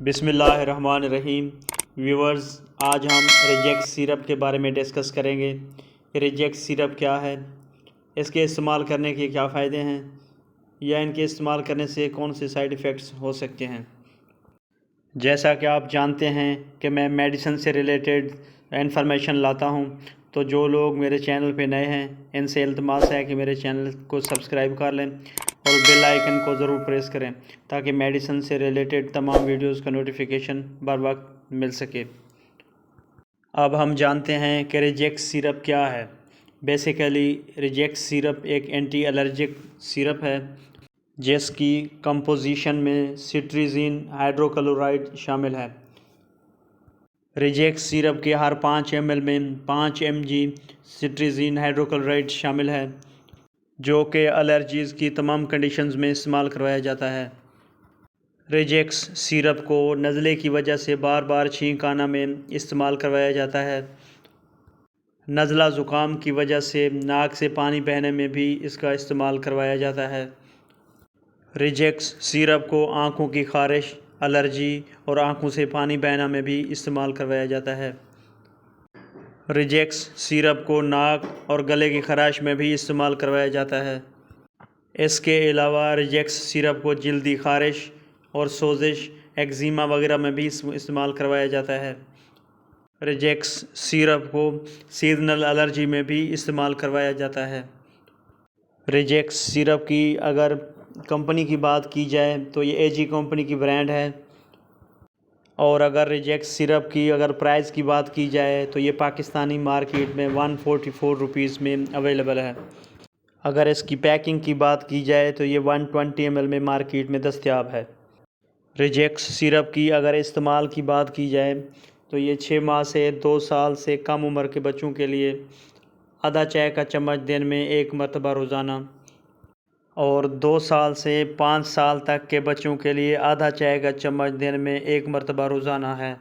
بسم اللہ الرحمن الرحیم ویورز، آج ہم ریجیکس سیرپ کے بارے میں ڈسکس کریں گے۔ ریجیکس سیرپ کیا ہے، اس کے استعمال کرنے کے کیا فائدے ہیں، یا ان کے استعمال کرنے سے کون سے سائیڈ ایفیکٹس ہو سکتے ہیں۔ جیسا کہ آپ جانتے ہیں کہ میں میڈیسن سے ریلیٹڈ انفارمیشن لاتا ہوں، تو جو لوگ میرے چینل پہ نئے ہیں ان سے التماس ہے کہ میرے چینل کو سبسکرائب کر لیں اور بیل آئیکن کو ضرور پریس کریں تاکہ میڈیسن سے ریلیٹڈ تمام ویڈیوز کا نوٹیفیکیشن بر وقت مل سکے۔ اب ہم جانتے ہیں کہ ریجیکس سیرپ کیا ہے۔ بیسیکلی ریجیکس سیرپ ایک اینٹی الرجک سیرپ ہے جس کی کمپوزیشن میں سٹریزین ہائیڈروکلورائڈ شامل ہے۔ ریجیکس سیرپ کے ہر 5 ml میں 5 mg سٹریزین ہائیڈروکلورائڈ شامل ہے، جو کہ الرجیز کی تمام کنڈیشنز میں استعمال کروایا جاتا ہے۔ ریجیکس سیرپ کو نزلے کی وجہ سے بار بار چھینک آنا میں استعمال کروایا جاتا ہے۔ نزلہ زکام کی وجہ سے ناک سے پانی بہنے میں بھی اس کا استعمال کروایا جاتا ہے۔ ریجیکس سیرپ کو آنکھوں کی خارش، الرجی اور آنکھوں سے پانی بہنا میں بھی استعمال کروایا جاتا ہے۔ ریجیکس سیرپ کو ناک اور گلے کی خراش میں بھی استعمال کروایا جاتا ہے۔ اس کے علاوہ ریجیکس سیرپ کو جلدی خارش اور سوزش، ایگزیما وغیرہ میں بھی استعمال کروایا جاتا ہے۔ ریجیکس سیرپ کو سیزنل الرجی میں بھی استعمال کروایا جاتا ہے۔ ریجیکس سیرپ کی اگر کمپنی کی بات کی جائے تو یہ AG کمپنی کی برانڈ ہے، اور اگر ریجیکس سیرپ کی پرائز کی بات کی جائے تو یہ پاکستانی مارکیٹ میں 144 روپیز میں اویلیبل ہے۔ اگر اس کی پیکنگ کی بات کی جائے تو یہ 120 ml میں مارکیٹ میں دستیاب ہے۔ ریجیکس سیرپ کی اگر استعمال کی بات کی جائے تو یہ 6 ماہ سے 2 سال سے کم عمر کے بچوں کے لیے آدھا چائے کا چمچ دن میں 1 مرتبہ روزانہ، اور 2 سال سے 5 سال تک کے بچوں کے لیے آدھا چائے کا چمچ دن میں 1 مرتبہ روزانہ ہے۔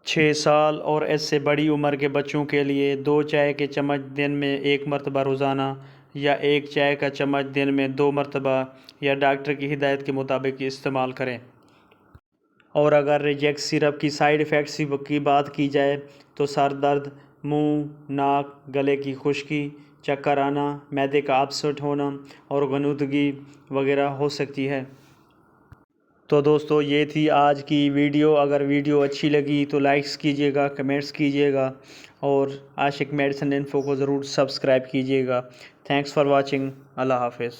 6 سال اور اس سے بڑی عمر کے بچوں کے لیے 2 چائے کے چمچ دن میں 1 مرتبہ روزانہ، یا 1 چائے کا چمچ دن میں 2 مرتبہ، یا ڈاکٹر کی ہدایت کے مطابق استعمال کریں۔ اور اگر ریجیکس سیرپ کی سائیڈ ایفیکٹس کی بات کی جائے تو سر درد، منہ، ناک، گلے کی خشکی، چکر آنا، معدے کا اپسیٹ ہونا اور غنودگی وغیرہ ہو سکتی ہے۔ تو دوستو، یہ تھی آج کی ویڈیو۔ اگر ویڈیو اچھی لگی تو لائکس کیجیے گا، کمنٹس کیجیے گا، اور عاشق میڈیسن انفو کو ضرور سبسکرائب کیجیے گا۔ Thanks for watching. اللہ حافظ۔